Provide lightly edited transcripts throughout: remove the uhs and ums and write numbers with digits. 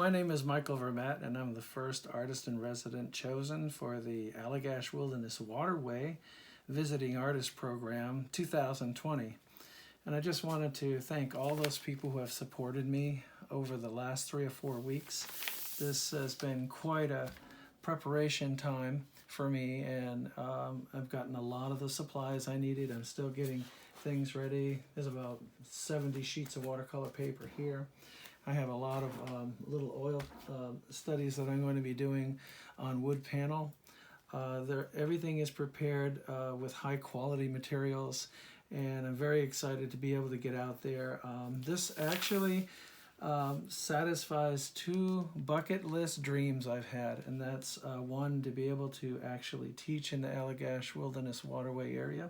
My name is Michael Vermette, and I'm the first artist in resident chosen for the Allagash Wilderness Waterway Visiting Artist Program 2020. And I just wanted to thank all those people who have supported me over the last 3 or 4 weeks. This has been quite a preparation time for me, and I've gotten a lot of the supplies I needed. I'm still getting things ready. There's about 70 sheets of watercolor paper here. I have a lot of little oil studies that I'm going to be doing on wood panel. Everything is prepared with high quality materials, and I'm very excited to be able to get out there. This actually satisfies 2 bucket list dreams I've had, and that's one, to be able to actually teach in the Allagash Wilderness Waterway area,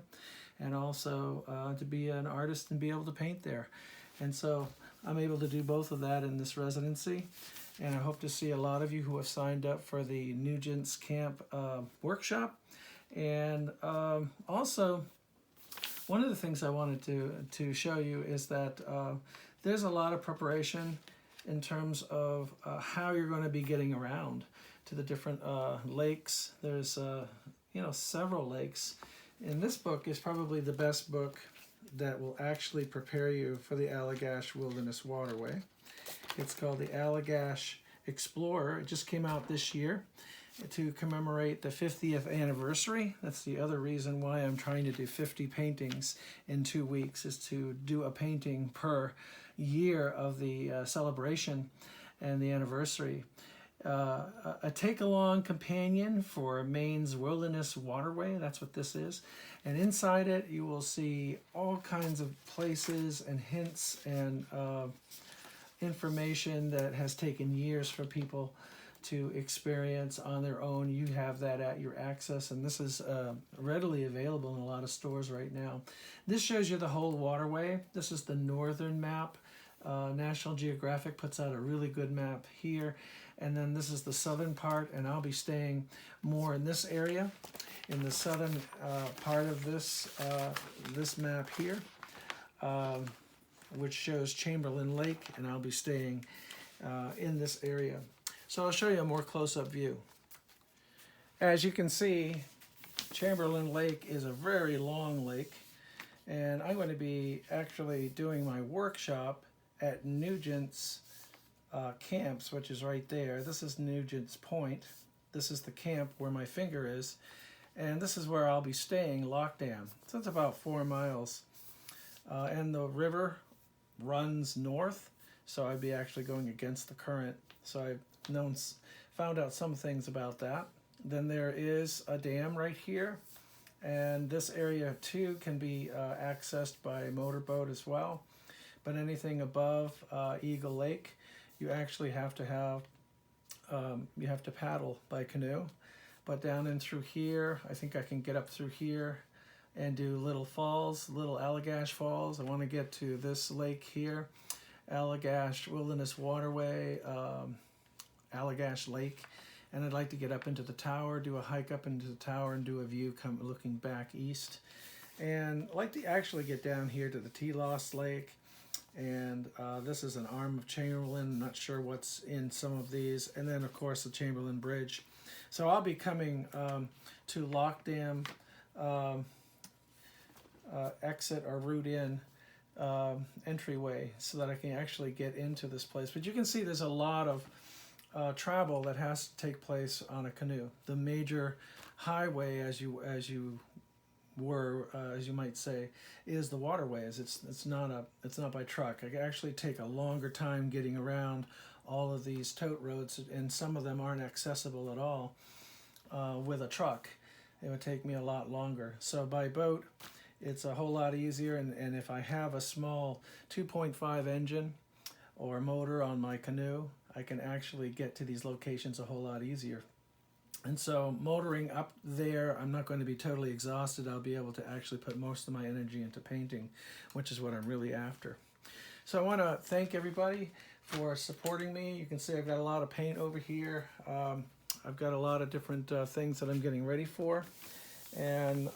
and also to be an artist and be able to paint there. And so I'm able to do both of that in this residency, and I hope to see a lot of you who have signed up for the Nugent's Camp workshop. And also, one of the things I wanted to show you is that there's a lot of preparation in terms of how you're going to be getting around to the different lakes. There's several lakes, and this book is probably the best book that will actually prepare you for the Allagash Wilderness Waterway. It's called the Allagash Explorer. It just came out this year to commemorate the 50th anniversary. That's the other reason why I'm trying to do 50 paintings in 2 weeks, is to do a painting per year of the celebration and the anniversary. A take-along companion for Maine's Wilderness Waterway, that's what this is. And inside it, you will see all kinds of places and hints and information that has taken years for people to experience on their own. You have that at your access, and this is readily available in a lot of stores right now. This shows you the whole waterway. This is the northern map. National Geographic puts out a really good map here. And then this is the southern part, and I'll be staying more in this area, in the southern part of this map here, which shows Chamberlain Lake, and I'll be staying in this area. So I'll show you a more close-up view. As you can see, Chamberlain Lake is a very long lake, and I'm going to be actually doing my workshop at Nugent's Camps, which is right there. This is Nugent's Point. This is the camp where my finger is, and this is where I'll be staying, Lockdam. So it's about 4 miles, and the river runs north, so I'd be actually going against the current. So I've found out some things about that. Then there is a dam right here, and this area too can be accessed by motorboat as well. But anything above Eagle Lake, you actually have to have, you have to paddle by canoe. But down in through here, I think I can get up through here and do little falls, little Allagash Falls. I want to get to this lake here, Allagash Wilderness Waterway, Allagash Lake. And I'd like to get up into the tower, do a hike up into the tower, and do a view looking back east. And I'd like to actually get down here to the Telos Lake. And this is an arm of Chamberlain. Not sure what's in some of these. And then, of course, the Chamberlain Bridge. So I'll be coming to Lockdam exit or route in entryway so that I can actually get into this place. But you can see there's a lot of travel that has to take place on a canoe. The major highway, as you might say, is the waterways. It's not by truck. I actually take a longer time getting around all of these tote roads, and some of them aren't accessible at all with a truck. It would take me a lot longer. So by boat, it's a whole lot easier, and if I have a small 2.5 engine or motor on my canoe, I can actually get to these locations a whole lot easier. And so motoring up there, I'm not going to be totally exhausted. I'll be able to actually put most of my energy into painting, which is what I'm really after. So I want to thank everybody for supporting me. You can see I've got a lot of paint over here. I've got a lot of different things that I'm getting ready for. And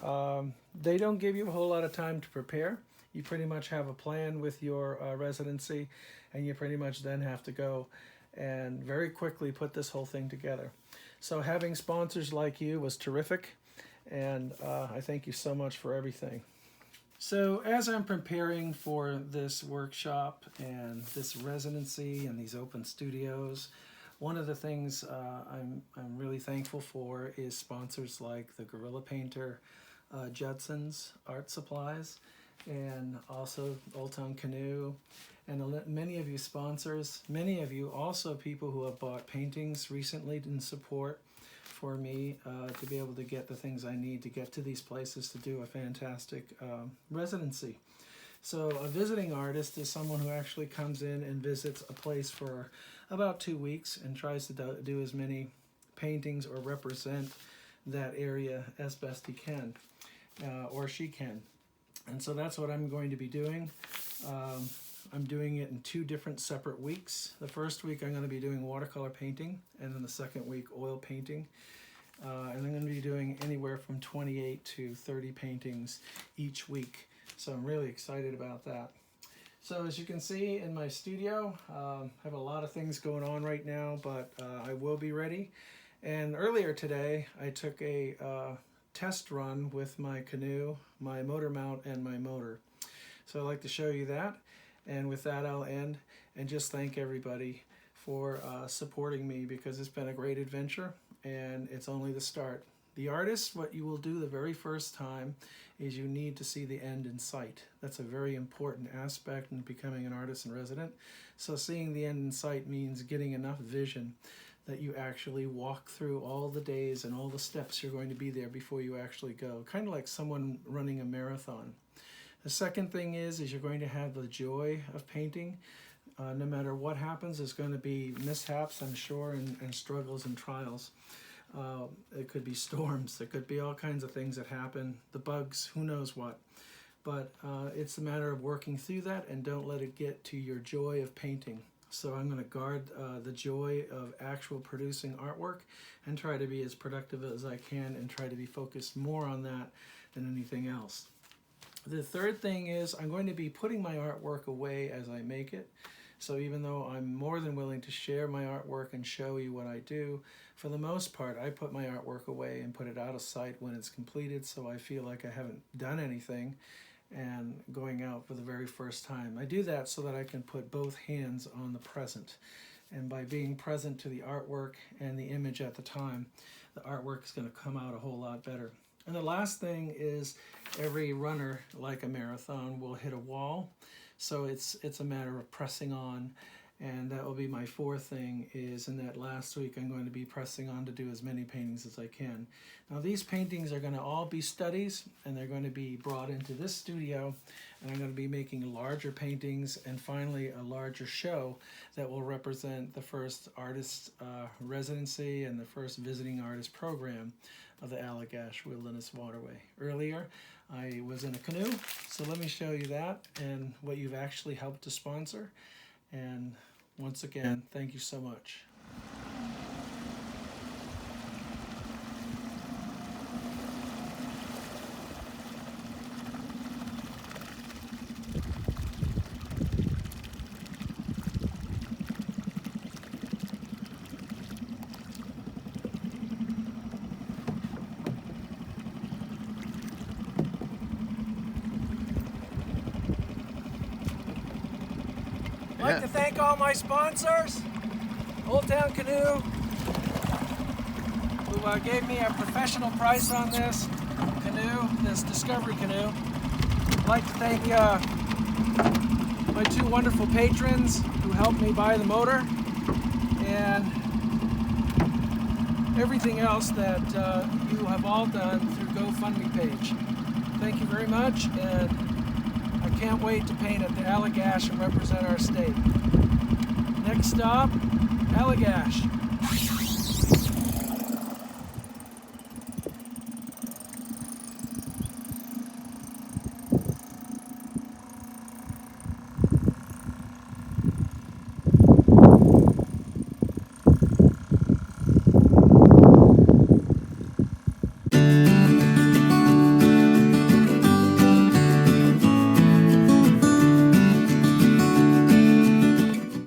they don't give you a whole lot of time to prepare. You pretty much have a plan with your residency, and you pretty much then have to go and very quickly put this whole thing together. So having sponsors like you was terrific, and I thank you so much for everything. So as I'm preparing for this workshop and this residency and these open studios, one of the things I'm really thankful for is sponsors like the Gorilla Painter, Judson's Art Supplies, and also Old Town Canoe, and many of you sponsors, many of you also people who have bought paintings recently in support for me to be able to get the things I need to get to these places to do a fantastic residency. So a visiting artist is someone who actually comes in and visits a place for about 2 weeks and tries to do as many paintings or represent that area as best he can or she can. And so that's what I'm going to be doing. I'm doing it in 2 different separate weeks. The first week I'm going to be doing watercolor painting, and then the second week oil painting. And I'm going to be doing anywhere from 28 to 30 paintings each week. So I'm really excited about that. So as you can see in my studio, I have a lot of things going on right now, but I will be ready. And earlier today, I took a test run with my canoe, my motor mount, and my motor. So I'd like to show you that. And with that, I'll end and just thank everybody for supporting me, because it's been a great adventure and it's only the start. The artist, what you will do the very first time is you need to see the end in sight. That's a very important aspect in becoming an artist in resident. So seeing the end in sight means getting enough vision that you actually walk through all the days and all the steps you're going to be there before you actually go. Kind of like someone running a marathon. The second thing is you're going to have the joy of painting. No matter what happens, there's going to be mishaps, I'm sure, and struggles and trials. It could be storms. There could be all kinds of things that happen. The bugs, who knows what. But it's a matter of working through that, and don't let it get to your joy of painting. So I'm going to guard the joy of actual producing artwork and try to be as productive as I can and try to be focused more on that than anything else. The third thing is I'm going to be putting my artwork away as I make it. So even though I'm more than willing to share my artwork and show you what I do, for the most part, I put my artwork away and put it out of sight when it's completed, so I feel like I haven't done anything and going out for the very first time. I do that so that I can put both hands on the present. And by being present to the artwork and the image at the time, the artwork is going to come out a whole lot better. And the last thing is every runner, like a marathon, will hit a wall. So it's a matter of pressing on. And that will be my fourth thing, is in that last week I'm going to be pressing on to do as many paintings as I can. Now these paintings are going to all be studies, and they're going to be brought into this studio, and I'm going to be making larger paintings and finally a larger show that will represent the first artist residency and the first visiting artist program of the Allagash Wilderness Waterway. Earlier I was in a canoe, so let me show you that and what you've actually helped to sponsor. And once again, thank you so much. I'd like to thank all my sponsors, Old Town Canoe, who gave me a professional price on this canoe, this Discovery canoe. I'd like to thank my 2 wonderful patrons who helped me buy the motor, and everything else that you have all done through GoFundMe page. Thank you very much, and I can't wait to paint at the Allagash and represent our state. Next stop, Allagash.